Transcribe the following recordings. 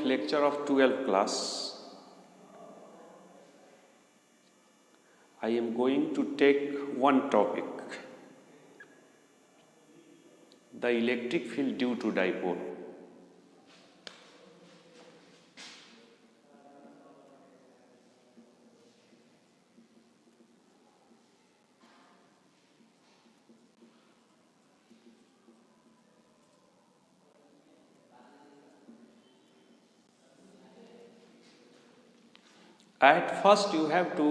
lecture of 12th class. I am going to take one topic, the electric field due to dipole. At first you have to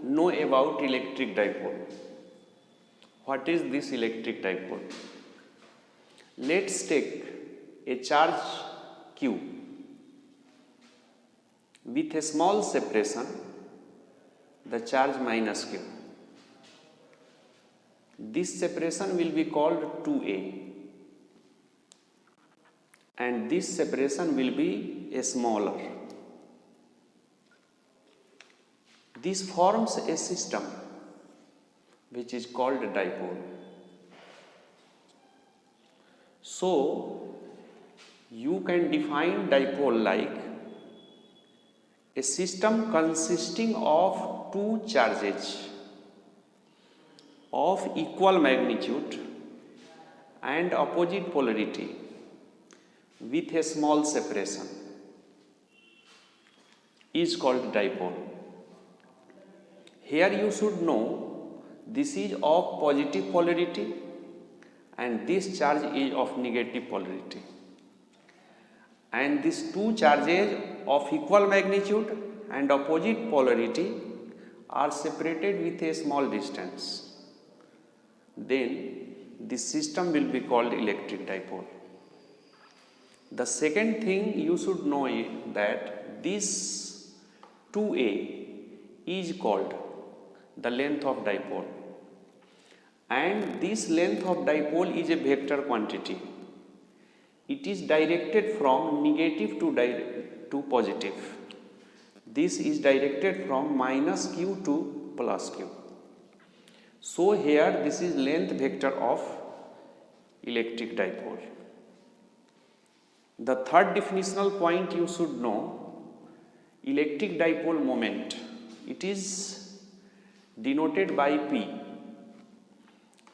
know about electric dipole. What is this electric dipole? Let's take a charge Q with a small separation, the charge minus Q. This separation will be called 2A and this separation will be a smaller. This forms a system which is called a dipole. So, you can define dipole like a system consisting of two charges of equal magnitude and opposite polarity with a small separation is called dipole. Here you should know this is of positive polarity and this charge is of negative polarity, and these two charges of equal magnitude and opposite polarity are separated with a small distance. Then this system will be called electric dipole. The second thing you should know is that this 2A is called the length of dipole, and this length of dipole is a vector quantity. It is directed from negative to positive. This is directed from minus Q to plus Q. So here this is length vector of electric dipole. The third definitional point you should know, electric dipole moment. It is denoted by P,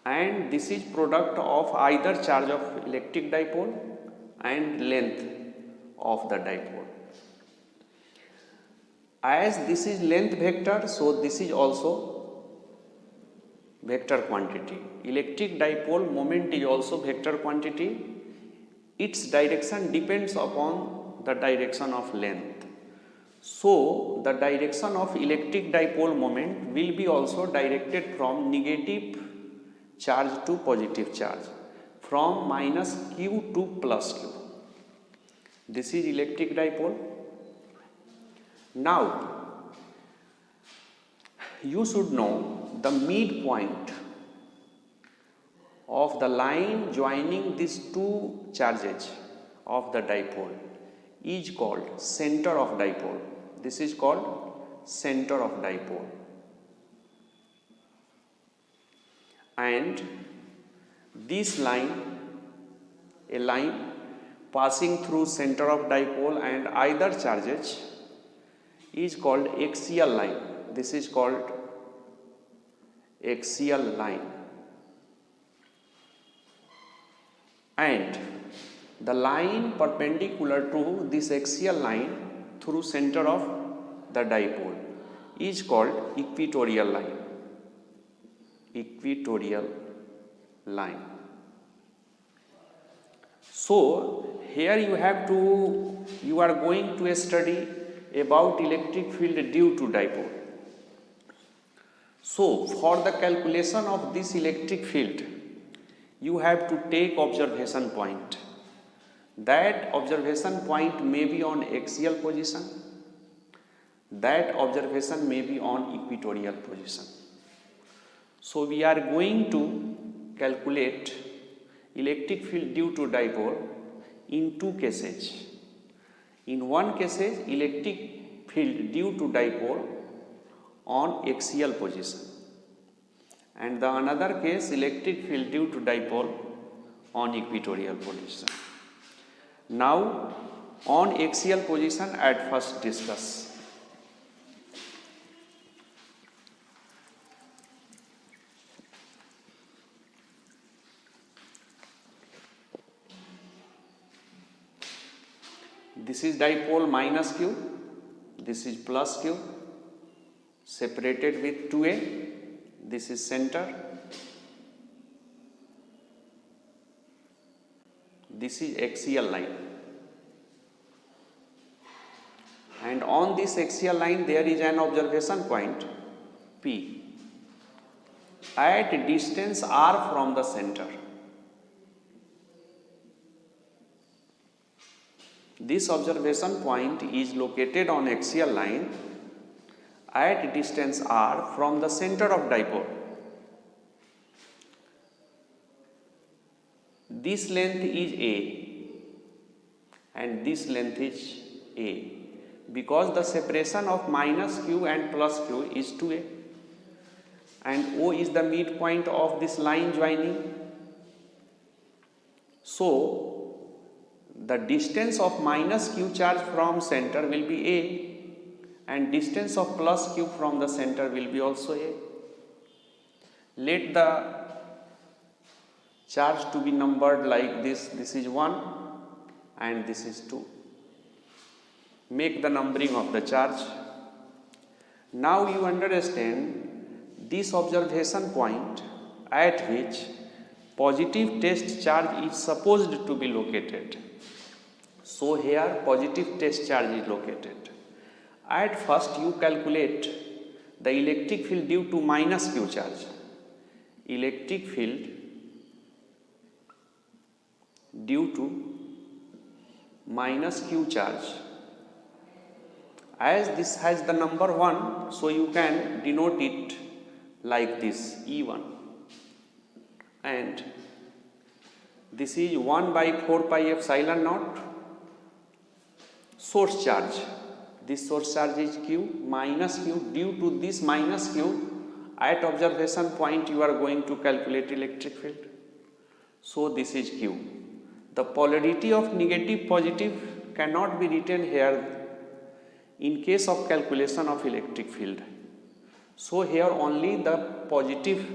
and this is product of either charge of electric dipole and length of the dipole. As this is length vector, so this is also vector quantity. Electric dipole moment is also vector quantity. Its direction depends upon the direction of length. So, the direction of electric dipole moment will be also directed from negative charge to positive charge, from minus Q to plus Q. This is electric dipole. Now, you should know the midpoint of the line joining these two charges of the dipole is called center of dipole. This is called center of dipole. And this line, a line passing through center of dipole and either charges, is called axial line. This is called axial line. And the line perpendicular to this axial line through center of the dipole is called equatorial line. Equatorial line. So here you are going to study about electric field due to dipole. So for the calculation of this electric field, you have to take observation point. That observation point may be on axial position, that observation may be on equatorial position. So we are going to calculate electric field due to dipole in two cases. In one case, electric field due to dipole on axial position, and the another case electric field due to dipole on equatorial position. Now on axial position at first discuss. This is dipole minus q, this is plus q, separated with 2a, this is center, this is axial line, and on this axial line there is an observation point P at distance r from the center. This observation point is located on axial line at distance r from the center of dipole. This length is a and this length is a, because the separation of minus q and plus q is 2a, and O is the midpoint of this line joining. So the distance of minus q charge from center will be a, and distance of plus q from the center will be also a. Let the charge to be numbered like this. This is 1 and this is 2. Make the numbering of the charge. Now you understand this observation point at which positive test charge is supposed to be located. So here positive test charge is located. At first you calculate the electric field due to minus q charge. Electric field due to minus q charge. As this has the number 1, so you can denote it like this, E1. And this is 1 by 4 pi epsilon naught source charge. This source charge is q minus q. Due to this minus q, at observation point you are going to calculate electric field. So this is q. The polarity of negative positive cannot be written here in case of calculation of electric field. So here only the positive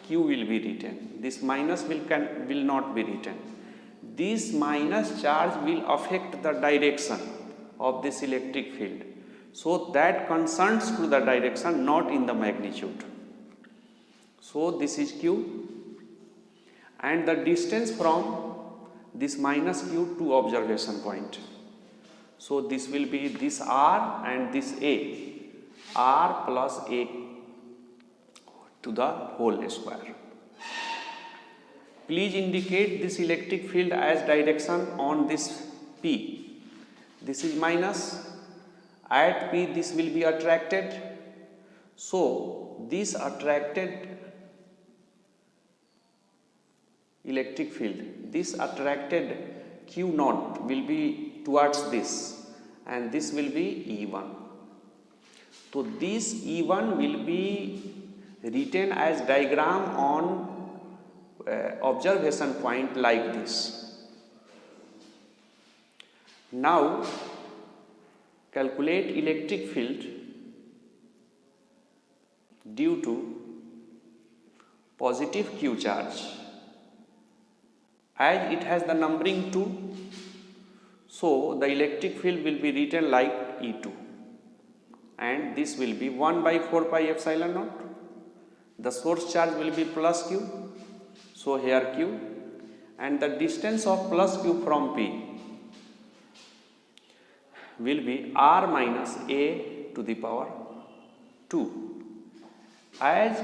q will be written. This minus will not be written. This minus charge will affect the direction of this electric field. So that concerns to the direction, not in the magnitude. So this is q, and the distance from this minus q to observation point. So this will be this r and this a, r plus a to the whole square. Please indicate this electric field as direction on this P. This is minus. At P this will be attracted. So this attracted electric field, this attracted Q naught will be towards this, and this will be E1. So this E1 will be written as diagram on observation point like this. Now calculate electric field due to positive Q charge. As it has the numbering 2, so the electric field will be written like E2, and this will be 1 by 4 pi epsilon naught. The source charge will be plus Q, so here Q, and the distance of plus Q from P will be r minus a to the power 2. As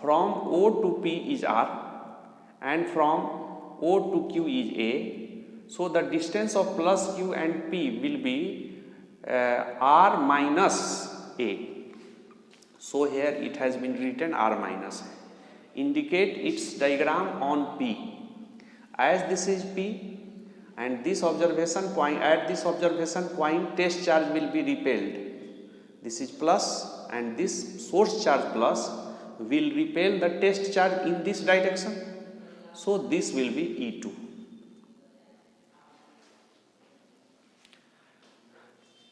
from O to P is r and from O to Q is a, so the distance of plus Q and P will be r minus a. So here it has been written r minus a. Indicate its diagram on P. As this is P, and this observation point, at this observation point test charge will be repelled. This is plus, and this source charge plus will repel the test charge in this direction. So this will be E2.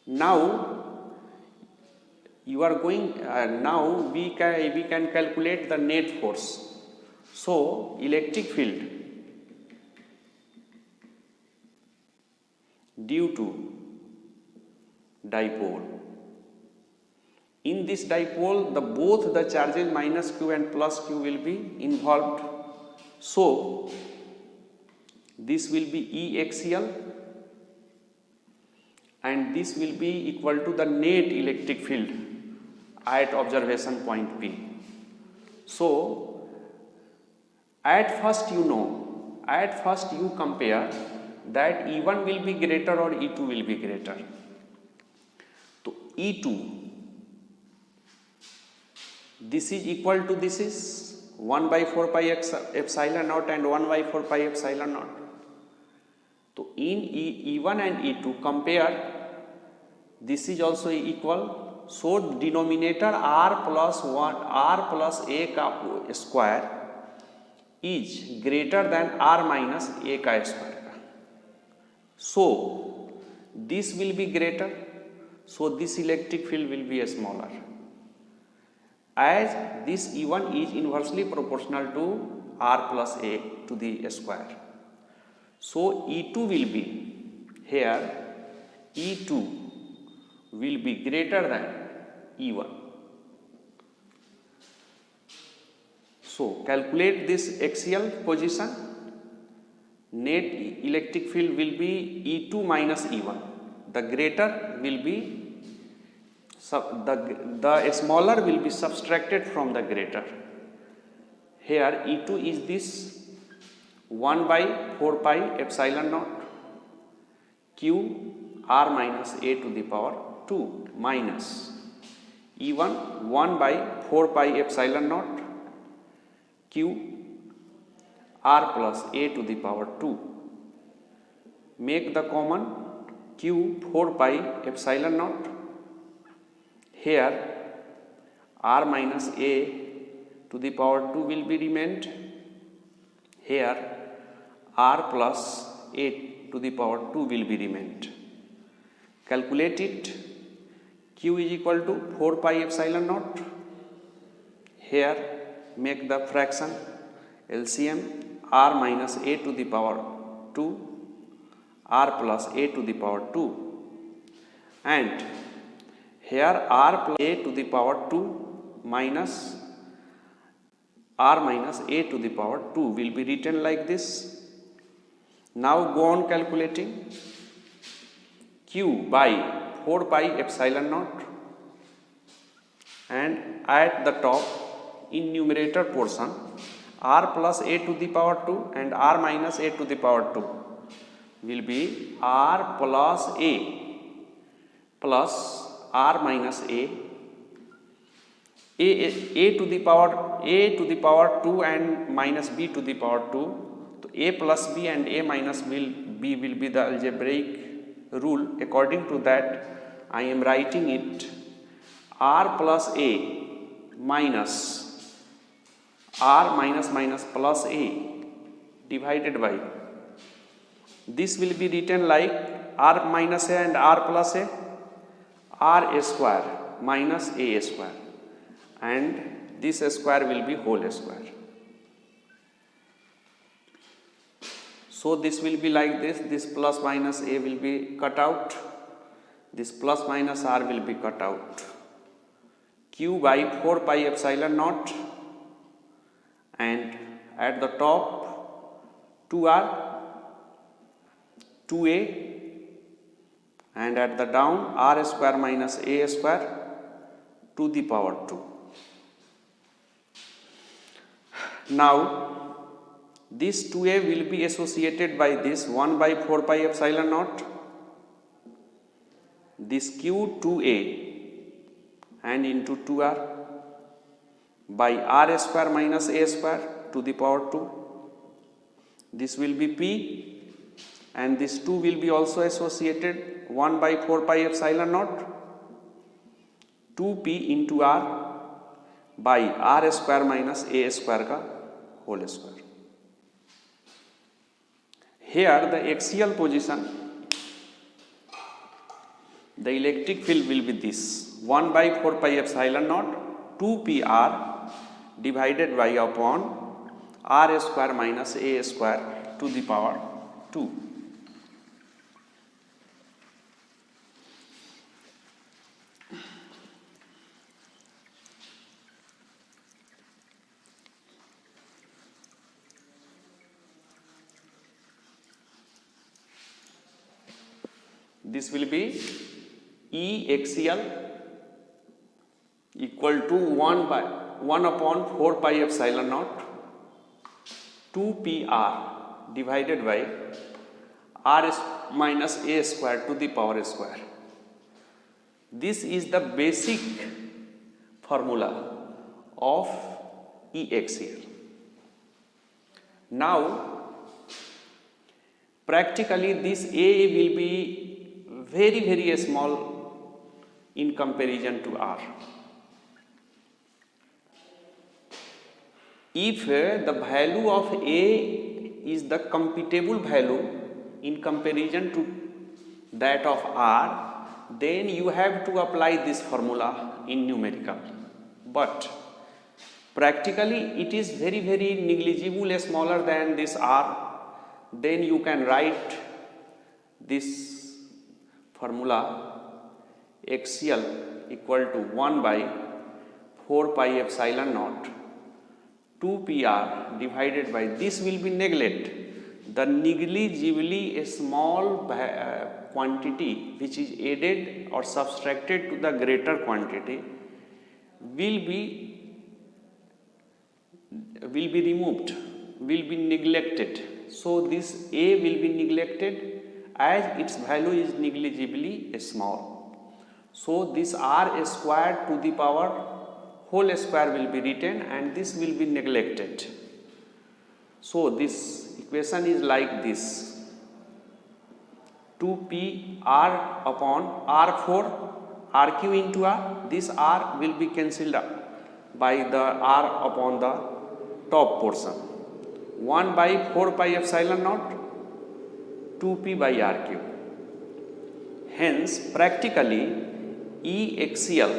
Now you are going now we can calculate the net force. So electric field due to dipole, in this dipole both the charges minus q and plus q will be involved. So this will be E axial and this will be equal to the net electric field at observation point P. So at first you compare that E1 will be greater or E2 will be greater. So E2, this is equal to this is 1 by 4 pi epsilon naught and 1 by 4 pi epsilon naught. So in E1 and E2 compare, this is also equal. So denominator r plus a का square is greater than r minus a का square. So this will be greater, so this electric field will be smaller, as this E1 is inversely proportional to r plus a to the square. So E2 will be, here E2 will be greater than E1. So calculate this axial position. Net electric field will be E2 minus E1. The greater will be, the smaller will be subtracted from the greater. Here E2 is this 1 by 4 pi epsilon naught q r minus a to the power 2 minus E1 1 by 4 pi epsilon naught q r plus a to the power 2. Make the common q 4 pi epsilon naught. Here r minus a to the power 2 will be remained. Here r plus a to the power 2 will be remained. Calculate it. Q is equal to 4 pi epsilon naught. Here make the fraction LCM r minus a to the power 2 r plus a to the power 2, and here r plus a to the power 2 minus r minus a to the power 2 will be written like this. Now go on calculating. Q by 4 pi epsilon naught, and at the top in numerator portion r plus a to the power 2 and r minus a to the power 2 will be r plus a plus r minus a to the power 2 and minus b to the power 2. So a plus b and a minus b will be the algebraic rule. According to that, I am writing it r plus a minus r minus minus plus a divided by, this will be written like r minus a and r plus a, r square minus a square, and this square will be whole square. So this will be like this plus minus a will be cut out, this plus minus r will be cut out. Q by 4 pi epsilon naught, and at the top 2r 2a, and at the down r square minus a square to the power 2. Now this 2a will be associated by this 1 by 4 pi epsilon naught, this q 2a and into 2r by r square minus a square to the power 2. This will be p, and this 2 will be also associated 1 by 4 pi epsilon naught 2p into r by r square minus a square का whole square. Here the the electric field will be this 1 by 4 pi epsilon naught 2 pr divided by upon r square minus a square to the power 2. This will be E axial equal to 1 upon 4 pi epsilon naught 2 pr divided by r minus a square to the power square. This is the basic formula of E axial. Now practically this A will be very small in comparison to R. If the value of A is the computable value in comparison to that of R, then you have to apply this formula in numerical. But practically it is very negligible smaller than this R. Then you can write this formula axial equal to 1 by 4 pi epsilon naught 2 pr divided by this will be neglect the negligibly small quantity which is added or subtracted to the greater quantity will be removed, will be neglected. So this A will be neglected as its value is negligibly small. So this r square to the power whole square will be written and this will be neglected. So this equation is like this 2p r upon r4 rq into r. This r will be cancelled by the r upon the top portion 1 by 4 pi epsilon naught 2p by r cube. Hence practically E axial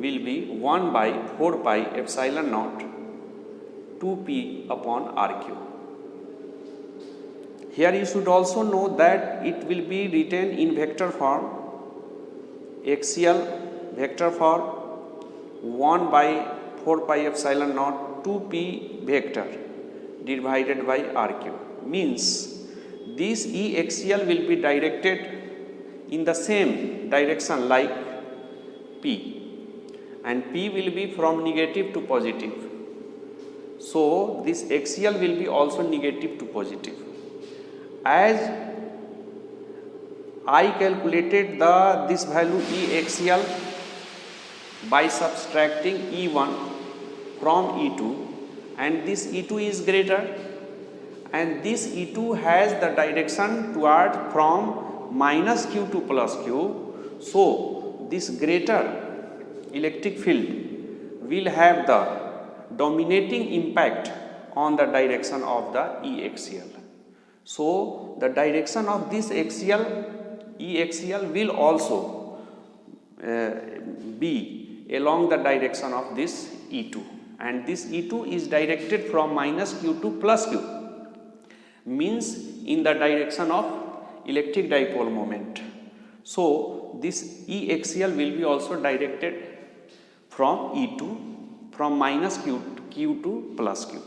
will be 1 by 4 pi epsilon naught 2p upon r cube. Here you should also know that it will be written in vector form, axial vector form 1 by 4 pi epsilon naught 2p vector divided by r cube. Means this E axial will be directed in the same direction like P, and P will be from negative to positive. So this axial will be also negative to positive. As I calculated this value E axial by subtracting E1 from E2, and this E2 is greater and this E2 has the direction toward from minus q to plus q. So this greater electric field will have the dominating impact on the direction of the E axial. So the direction of this axial E axial will also be along the direction of this E2, and this E2 is directed from minus q to plus q, means in the direction of electric dipole moment. So this E axial will be also directed from E2 from minus q to plus q.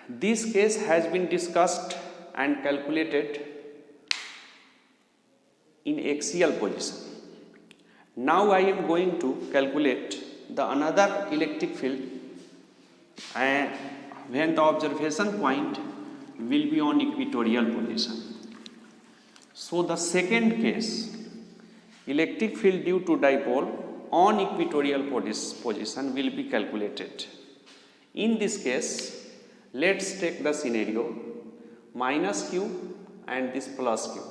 This case has been discussed and calculated in axial position. Now I am going to calculate the another electric field and when the observation point will be on equatorial position. So the second case, electric field due to dipole on equatorial position will be calculated. In this case, let's take the scenario minus q and this plus q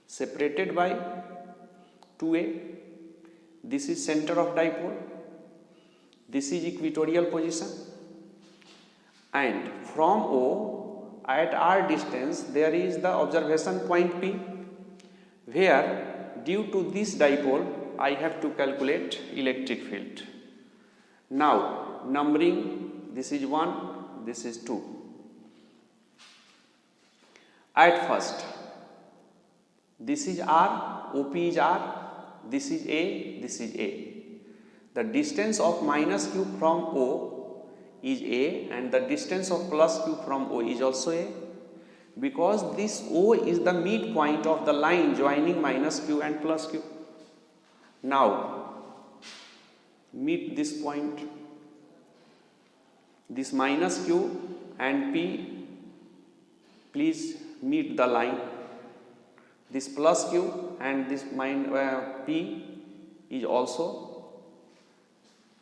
separated by 2a. This is center of dipole, this is equatorial position, and from O at r distance there is the observation point P, where due to this dipole I have to calculate electric field. Now numbering, this is 1, this is 2. At first, this is R, OP is R, this is A, this is A. The distance of minus Q from O is A and the distance of plus Q from O is also A, because this O is the midpoint of the line joining minus Q and plus Q. Now meet this point, this minus Q and P, please meet the line. This plus Q and this P is also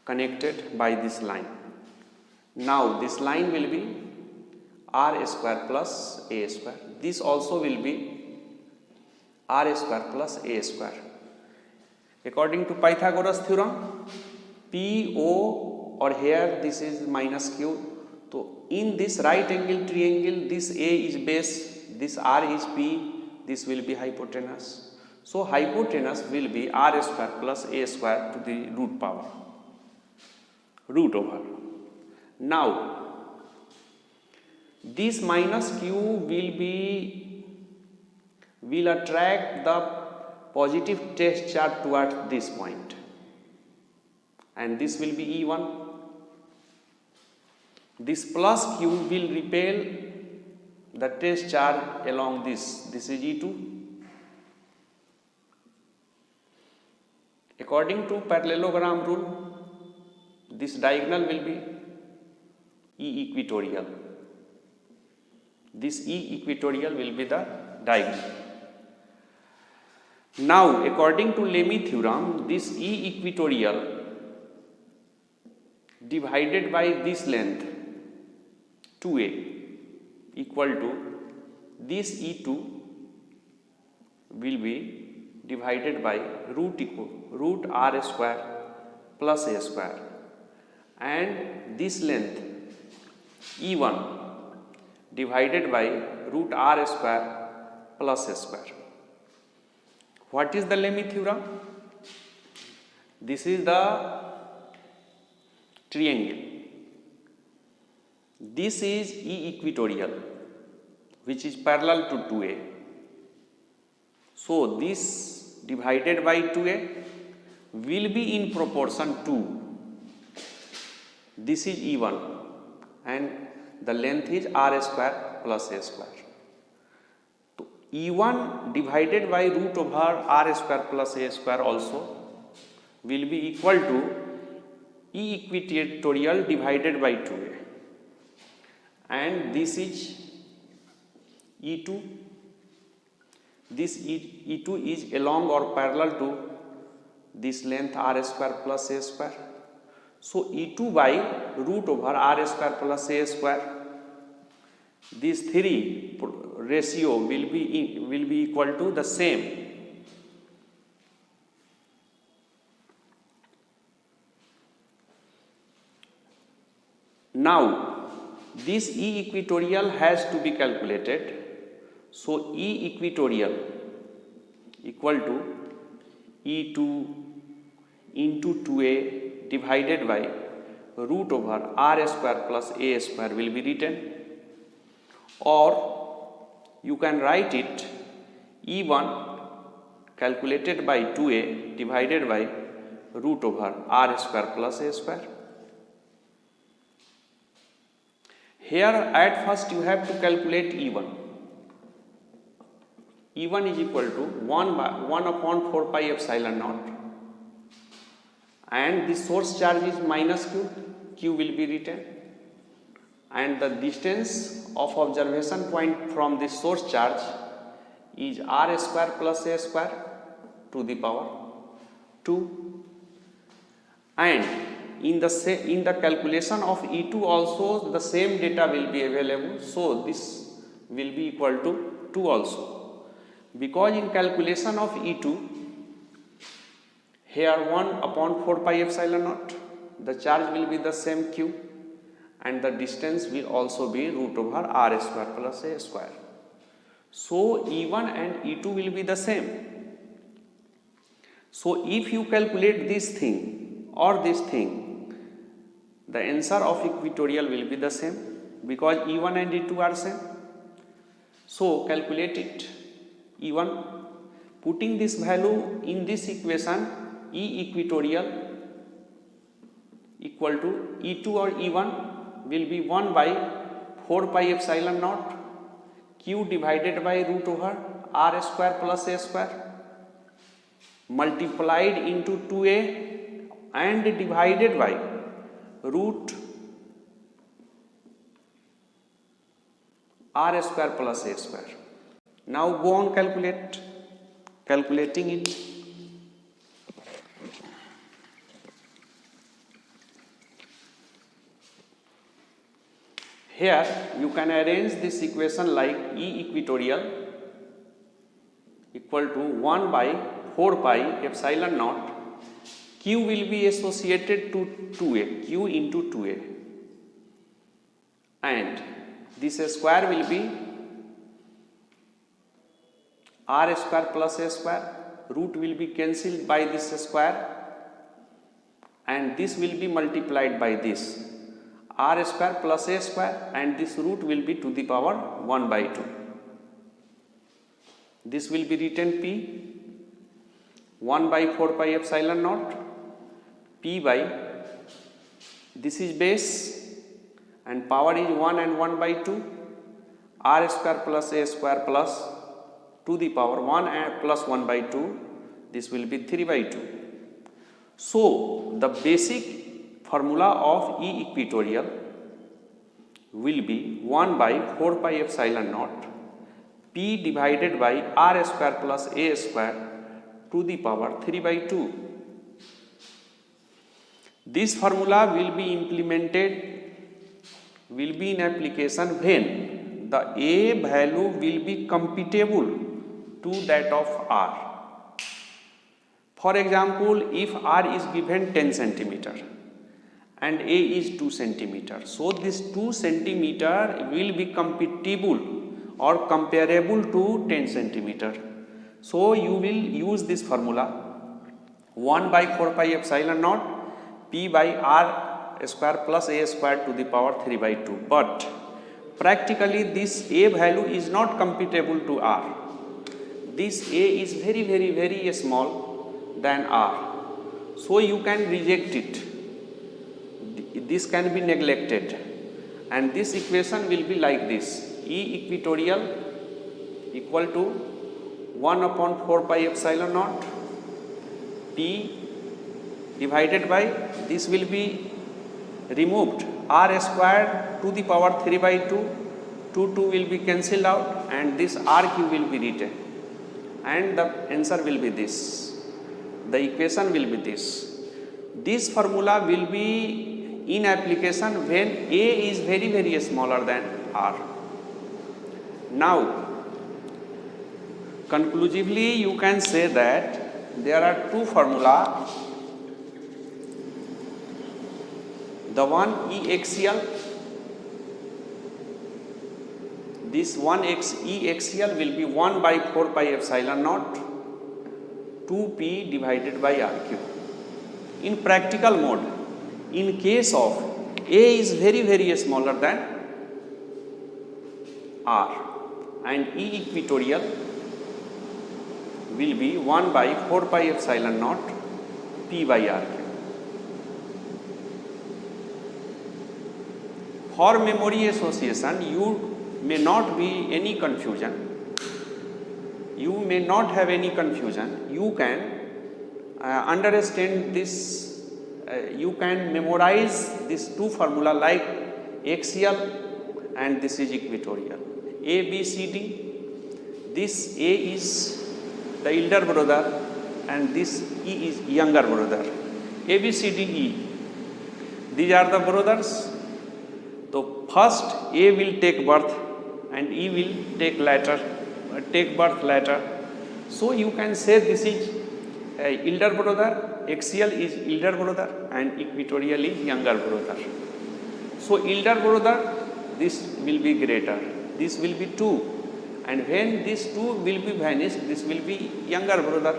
connected by this line. Now this line will be R square plus A square. This also will be R square plus A square. According to Pythagoras theorem, PO, or here this is minus Q. So in this right angle triangle, this A is base, this R is P, this will be hypotenuse. So hypotenuse will be R square plus A square to the root power, root over. Now this minus Q will attract the positive test charge towards this point, and this will be E1. This plus Q will repel the test charge along this is E2. According to parallelogram rule, this diagonal will be E equatorial. This E equatorial will be the diagonal. Now according to Lamy theorem, this E equatorial divided by this length 2A equal to this E2 will be divided by root R square plus A square, and this length E1 divided by root R square plus A square. What is the Lamy theorem? This is the triangle. This is E equatorial, which is parallel to 2A. So this divided by 2A will be in proportion to this is E1 and the length is R square plus A square. So E1 divided by root over R square plus A square also will be equal to E equatorial divided by 2A, and this is E2. This E2 is along or parallel to this length R square plus A square. So E2 by root over R square plus A square, these three ratio will be equal to the same. Now this E equatorial has to be calculated. So E equatorial equal to E2 into 2A divided by root over R square plus A square will be written, or you can write it E1 calculated by 2A divided by root over R square plus A square. Here at first you have to calculate E1. E1 is equal to 1 upon 4 pi epsilon naught, and the source charge is minus Q. Q will be written, and the distance of observation point from the source charge is R square plus A square to the power 2, and in the calculation of E2 also the same data will be available. So this will be equal to 2 also, because in calculation of E2 here 1 upon 4 pi epsilon naught, the charge will be the same Q, and the distance will also be root over R square plus A square. So E1 and E2 will be the same. So if you calculate this thing or this thing, the answer of equatorial will be the same because E1 and E2 are same. So calculate it. E1, putting this value in this equation, E equatorial equal to E2 or E1 will be 1 by 4 pi epsilon naught Q divided by root over R square plus A square multiplied into 2A and divided by root R square plus A square. Now go on calculating it. Here you can arrange this equation like E equatorial equal to 1 by 4 pi epsilon naught Q will be associated to 2A, Q into 2A, and this square will be R square plus A square, root will be cancelled by this square and this will be multiplied by this R square plus A square, and this root will be to the power 1 by 2. This will be written P 1 by 4 pi epsilon naught P by, this is base and power is 1 and 1 by 2, R square plus A square plus to the power 1 and plus 1 by 2, this will be 3 by 2. So the basic formula of E equatorial will be 1 by 4 pi epsilon naught P divided by R square plus A square to the power 3 by 2. This formula will be implemented, will be in application when the A value will be computable to that of R. For example, if R is given 10 centimeter and A is 2 centimeter, so this 2 centimeter will be computable or comparable to 10 centimeter. So you will use this formula 1 by 4 pi epsilon naught P by R square plus A square to the power 3 by 2. But practically this A value is not computable to R. This A is very small than R. So you can reject it. This can be neglected. And this equation will be like this. E equatorial equal to 1 upon 4 pi epsilon naught P divided by, this will be removed, R square to the power 3 by 2, 2 will be cancelled out and this RQ will be written and the answer will be this. The equation will be this. This formula will be in application when A is very smaller than R. Now, conclusively you can say that there are two formula. The one E axial, this one E axial will be 1 by 4 pi epsilon naught 2P divided by RQ. In practical mode, in case of A is very smaller than R and E equatorial will be 1 by 4 pi epsilon naught P by RQ. For memory association, you may not be any confusion. You may not have any confusion. You can understand this. You can memorize these two formula like axial and this is equatorial. A, B, C, D. This A is the elder brother and this E is younger brother. A, B, C, D, E. These are the brothers. So first A will take birth and E will take birth later. So you can say this is elder brother, axial is elder brother and equatorial is younger brother. So elder brother, this will be greater, this will be 2 and when these two will be vanished, this will be younger brother.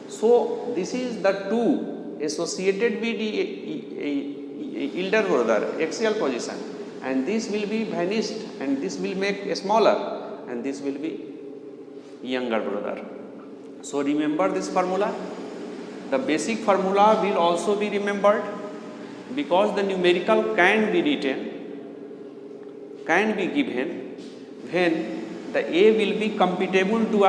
So this is the two associated with the elder brother axial position, and this will be vanished and this will make a smaller and this will be younger brother. So remember this formula. The basic formula will also be remembered, because the numerical can be written, can be given when the A will be computable to